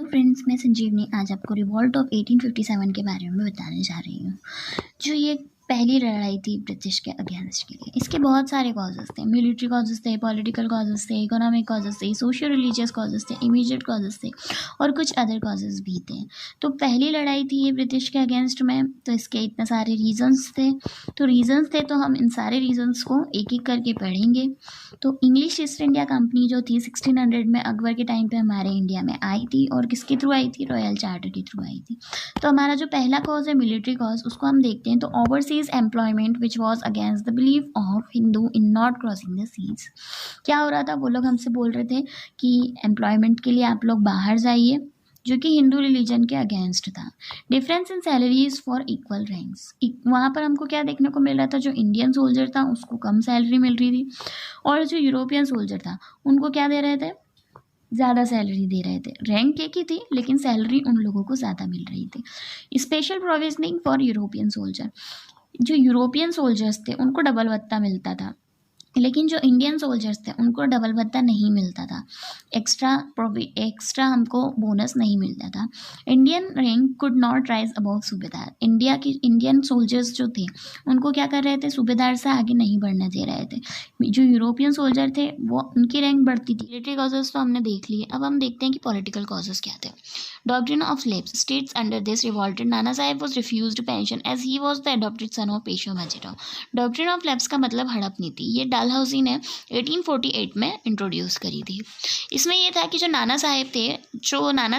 Friends, मैं संजीवनी आज आपको रिवॉल्ट ऑफ 1857 के बारे में बताने जा रही हूँ। जो ये पहली लड़ाई थी ब्रिटिश के अगेंस्ट के लिए। इसके बहुत सारे कॉजेस थे, मिलिट्री कॉजेस थे, पॉलिटिकल कॉजेस थे, इकोनॉमिक कॉजेस थे, सोशियो रिलीजियस कॉजेस थे, इमीडिएट कॉजेस थे और कुछ अदर कॉजेस भी थे। तो पहली लड़ाई थी ये ब्रिटिश के अगेंस्ट में, तो इसके इतने सारे रीजंस थे। तो हम इन सारे रीजंस को एक एक करके पढ़ेंगे। तो इंग्लिश ईस्ट इंडिया कंपनी जो थी 1600 में अकबर के टाइम पे हमारे इंडिया में आई थी और किसके थ्रू आई थी? रॉयल चार्टर के थ्रू आई थी। तो हमारा जो पहला कॉज है मिलिट्री कॉज, उसको हम देखते हैं। तो overseas employment which was against the belief of Hindu in not crossing the seas. क्या हो रहा था? वो लोग हमसे बोल रहे थे कि एम्प्लॉयमेंट के लिए आप लोग बाहर जाइए, जो कि हिंदू रिलीजन के अगेंस्ट था। Difference in salaries for equal ranks, वहाँ पर हमको क्या देखने को मिल रहा था? जो इंडियन सोल्जर था उसको कम सैलरी मिल रही थी और जो यूरोपियन सोल्जर था उनको क्या दे रहे थे? ज़्यादा सैलरी दे रहे थे। रैंक एक ही थी लेकिन सैलरी उन लोगों को ज़्यादा मिल रही थी। Special provisioning for European soldier, जो यूरोपियन सोल्जर्स थे उनको डबल भत्ता मिलता था, लेकिन जो इंडियन सोल्जर्स थे उनको डबल भत्ता नहीं मिलता था। एक्स्ट्रा हमको बोनस नहीं मिलता था। Indian rank could not rise above सूबेदार, इंडियन सोल्जर्स जो थे उनको क्या कर रहे थे? सूबेदार से आगे नहीं बढ़ने दे रहे थे। जो यूरोपियन सोल्जर थे वो उनकी रैंक बढ़ती थी। मिलिट्री कॉजेस तो हमने देख लिए, अब हम देखते हैं कि पॉलिटिकल कॉजेस क्या थे। Doctrine of slaves states under this revolted Nana Saheb was refused pension as he was the adopted son of Peshwa Bajirao. Doctrine of slaves का मतलब हड़प नीति, ये डालहौसी ने 1848 में इंट्रोड्यूस करी थी। इसमें यह था कि जो नाना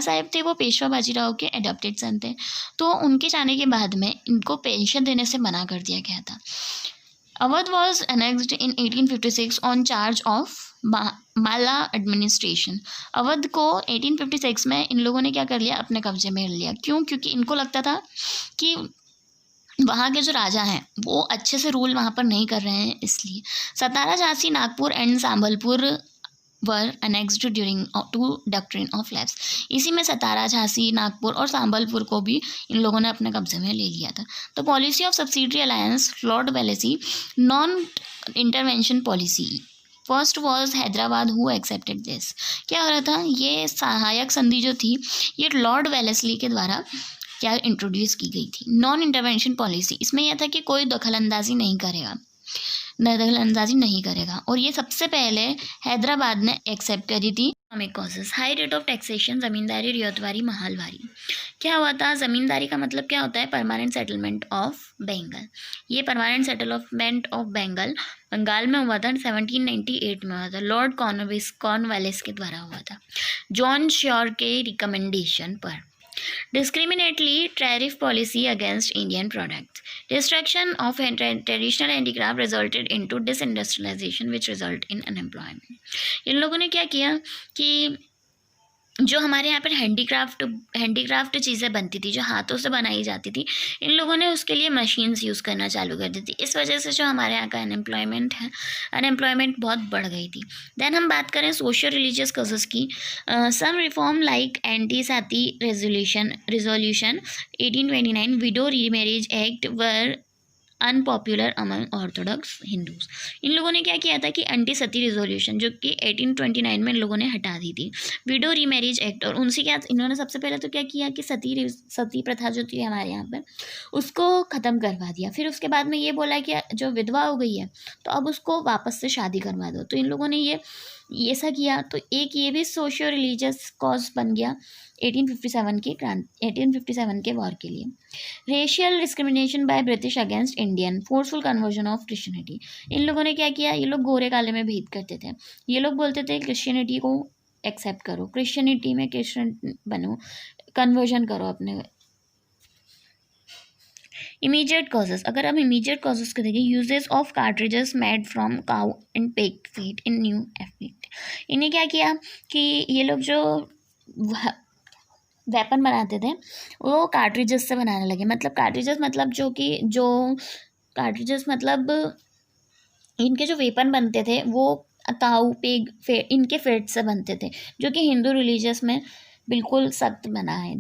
साहेब थे वो पेशवा बाजीराव के अडॉप्टेड सन थे, तो उनके जाने के बाद में इनको पेंशन देने से मना कर दिया गया था। Awadh was annexed in 1856 on charge of Mala administration. Awadh को 1856 में इन लोगों ने क्या कर लिया? अपने कब्जे में लिया। क्यों? क्योंकि इनको लगता था कि वहाँ के जो राजा हैं वो अच्छे से रूल वहाँ पर नहीं कर रहे हैं, इसलिए। Satara, Jhansi, Nagpur and Sambalpur were annexed during to doctrine of slaves. इसी में सतारा, झांसी, नागपुर और संबलपुर को भी इन लोगों ने अपने कब्जे में ले लिया था। तो policy of subsidiary alliance, Lord Wellesley, non intervention policy. First was Hyderabad who accepted this. क्या हो रहा था? ये सहायक संधि जो थी ये लॉर्ड वेलेस्ली के द्वारा क्या इंट्रोड्यूस की गई थी? Non intervention policy. इसमें यह था कि कोई दखलंदाजी नहीं करेगा और ये सबसे पहले हैदराबाद ने एक्सेप्ट करी थी। Economic causes, high rate of taxation, zamindari, ryotwari, mahalwari. क्या हुआ था? जमींदारी का मतलब क्या होता है? Permanent settlement of Bengal. ये परमानेंट सेटलमेंट ऑफ बंगाल में हुआ था, 1798 में हुआ था। लॉर्ड कॉर्नवालिस के द्वारा हुआ था, जॉन श्योर के रिकमेंडेशन पर। Discriminatory tariff policy against Indian products. Destruction of traditional handicraft resulted into disindustrialization, which result in unemployment. इन लोगों ने क्या किया कि जो हमारे यहाँ पर हैंडीक्राफ्ट चीज़ें बनती थी, जो हाथों से बनाई जाती थी, इन लोगों ने उसके लिए मशीन्स यूज़ करना चालू कर दी थी। इस वजह से जो हमारे यहाँ का अनएम्प्लॉयमेंट बहुत बढ़ गई थी। देन हम बात करें सोशियो रिलीजियस कॉजेस की। सम रिफॉर्म लाइक एंटी सती रेजोल्यूशन 1829, विडो रीमैरिज एक्ट वर अनपॉपुलर अमंग ऑर्थोडॉक्स हिंदूज। इन लोगों ने क्या किया था कि एंटी सती रिजोल्यूशन जो कि 1829 में इन लोगों ने हटा दी थी, विडो रीमैरिज एक्ट, और उनसे क्या इन्होंने सबसे पहले तो क्या किया कि सती प्रथा जो थी हमारे यहाँ पर उसको ख़त्म करवा दिया। फिर उसके बाद में ये बोला कि जो विधवा हो गई है तो अब उसको वापस से शादी करवा दो। तो इन लोगों ने ये ऐसा किया, तो एक ये भी सोशियो रिलीजियस कॉज बन गया 1857 के वॉर के लिए। Racial discrimination by British against Indian, forceful conversion of Christianity. इन लोगों ने क्या किया? ये लोग गोरे काले में भेद करते थे। ये लोग बोलते थे क्रिश्चियनिटी को एक्सेप्ट करो, क्रिश्चियनिटी में क्रिश्चियन बनो, कन्वर्जन करो अपने। इमीडिएट कॉजेस, अगर हम इमीडिएट कॉजेस को देखें, uses of cartridges made from cow and pig feet in new Enfield. इन्हें क्या किया कि ये लोग जो वेपन बनाते थे वो कार्ट्रिजेस से बनाने लगे। मतलब कार्ट्रिजेस मतलब इनके जो वेपन बनते थे वो काऊ, पिग, इनके फेट से बनते थे, जो कि हिंदू रिलीजियस में बिल्कुल सख्त मना है।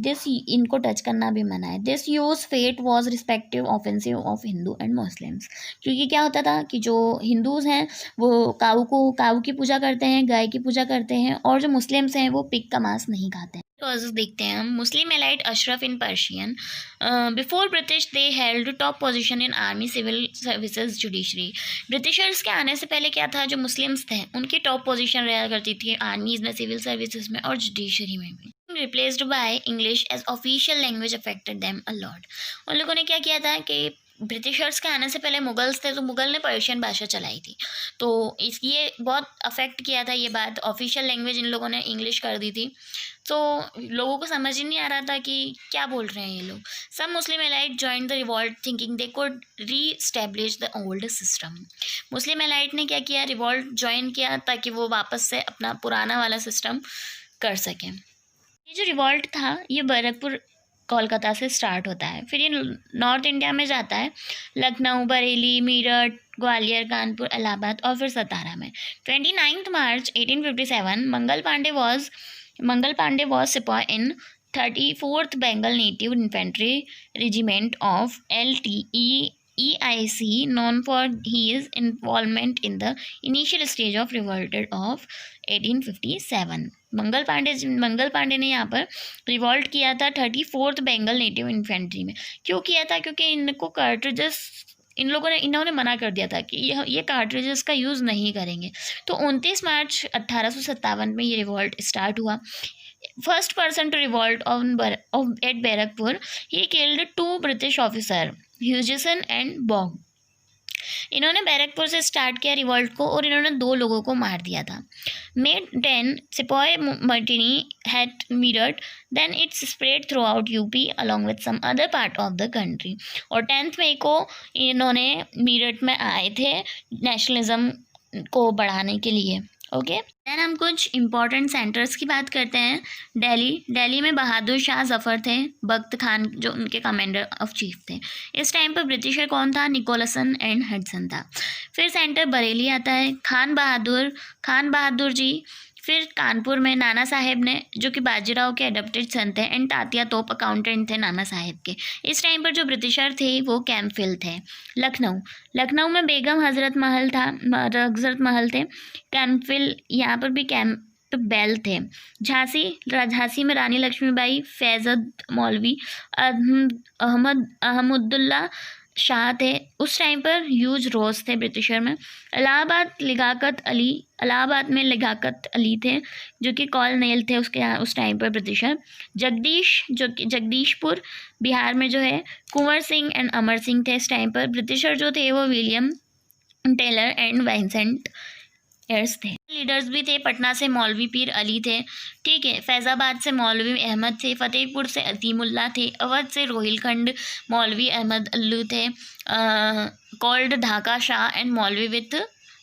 इनको टच करना भी मना है। This use fate was respective offensive of Hindu and Muslims. क्योंकि क्या होता था कि जो हिंदूज़ हैं वो काऊ की पूजा करते हैं, गाय की पूजा करते हैं, और जो मुस्लिम्स हैं वो पिग का मांस नहीं खाते हैं। कॉजेज देखते हैं हम। Muslim elite Ashraf in Persian, before British they held top position in army, civil services, judiciary. Britishers के आने से पहले क्या था, जो मुस्लिम्स थे उनकी टॉप पोजीशन रहा करती थी आर्मीज में, सिविल सर्विसेज में और जुडिशरी में भी। Replaced by English as official language affected them a lot. उन लोगों ने क्या किया था कि ब्रिटिशर्स के आने से पहले मुगल्स थे, तो मुगल ने पर्शियन भाषा चलाई थी, तो ये बहुत अफेक्ट किया था ये बात। ऑफिशियल लैंग्वेज इन लोगों ने इंग्लिश कर दी थी, तो लोगों को समझ ही नहीं आ रहा था कि क्या बोल रहे हैं ये लोग। Some Muslim elite join the revolt thinking they could reestablish the old system. Muslim elite ने क्या किया, रिवॉल्ट ज्वाइन किया ताकि वो वापस से अपना पुराना वाला सिस्टम कर सकें। ये जो रिवॉल्ट था ये बैरकपुर कोलकाता से स्टार्ट होता है, फिर ये नॉर्थ इंडिया में जाता है, लखनऊ, बरेली, मीरठ, ग्वालियर, कानपुर, इलाहाबाद और फिर सतारा में। 29 मार्च 1857 मंगल पांडे वॉज सिपाही इन 34th Bengal Native Infantry Regiment of LTEIC, known for his involvement in the initial stage of revolt of 1857। Mangal Pandey ने यहाँ पर रिवॉल्ट किया था 34th बेंगल नेटिव इन्फेंट्री में। क्यों किया था, क्योंकि इनको कार्ट्रिजेस इन्होंने मना कर दिया था कि ये कार्ट्रिजेस का यूज़ नहीं करेंगे। तो 29 मार्च 1857 में ये रिवॉल्ट स्टार्ट हुआ। First person to revolt at Barrackpore, he killed 2 British officer, Hughson and Baugh. इन्होंने बैरकपुर से स्टार्ट किया रिवॉल्ट को और इन्होंने 2 लोगों को मार दिया था। May 10 सिपाही mutiny at Meerut, then its spread throughout UP along with some other part of the country. और 10 मई को इन्होंने मीरठ में आए थे नेशनलिज्म को बढ़ाने के लिए। ओके, देन हम कुछ इंपॉर्टेंट सेंटर्स की बात करते हैं। दिल्ली में बहादुर शाह जफ़र थे, बख्त खान जो उनके कमांडर ऑफ चीफ थे। इस टाइम पर ब्रिटिशर कौन था, निकोलसन एंड हडसन था। फिर सेंटर बरेली आता है, खान बहादुर जी। फिर कानपुर में नाना साहेब ने, जो कि बाजीराव के अडॉप्टेड सन थे, एंड तात्या तोप अकाउंटेंट थे नाना साहेब के। इस टाइम पर जो ब्रिटिशर थे वो कैंपफिल थे। लखनऊ में बेगम हजरत महल थे। कैंपफिल यहाँ पर भी कैंप बेल थे। झांसी में रानी लक्ष्मीबाई, फैजद मौलवी, अहमदुल्ला शाह थे। उस टाइम पर ह्यूज रोज थे ब्रिटिशर में। इलाहाबाद में लियाकत अली थे, जो कि कॉलोनेल थे उस टाइम पर ब्रिटिशर। जगदीशपुर बिहार में जो है कुंवर सिंह एंड अमर सिंह थे। इस टाइम पर ब्रिटिशर जो थे वो विलियम टेलर एंड विंसेंट थे। लीडर्स भी थे, पटना से मौलवी पीर अली थे, ठीक है। फैज़ाबाद से मौलवी अहमद थे। फतेहपुर से अतीमुल्ला थे। अवध से रोहिलखंड मौलवी अहमद अल्लू थे, कॉल्ड ढाका शाह एंड मौलवी विथ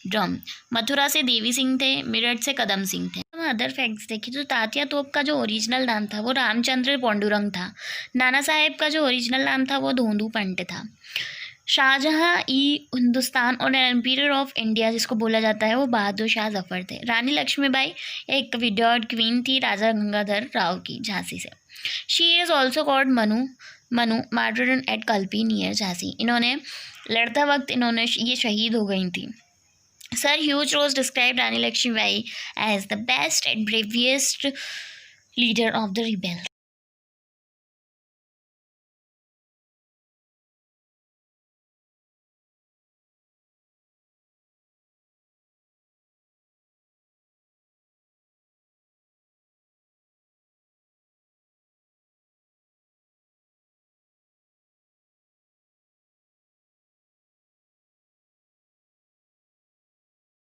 ड्रम। मथुरा से देवी सिंह थे। मेरठ से कदम सिंह थे। अदर फैक्ट्स देखिए, तो तात्या तोप का जो ओरिजिनल नाम था वो रामचंद्र पांडुरंग था। नाना साहेब का जो ओरिजिनल नाम था वो धोंदू पंत था। शाहजहां हिंदुस्तान और एम्पायर ऑफ इंडिया जिसको बोला जाता है वो बहादुर शाह जफर थे। रानी लक्ष्मीबाई एक विडोड क्वीन थी राजा गंगाधर राव की, झांसी से। She is also called Manu martyred at Kalpi near Jhansi. इन्होंने लड़ते वक्त ये शहीद हो गई थी। Sir Hugh Rose describe Rani Lakshmibai as the best and bravest leader of the rebel.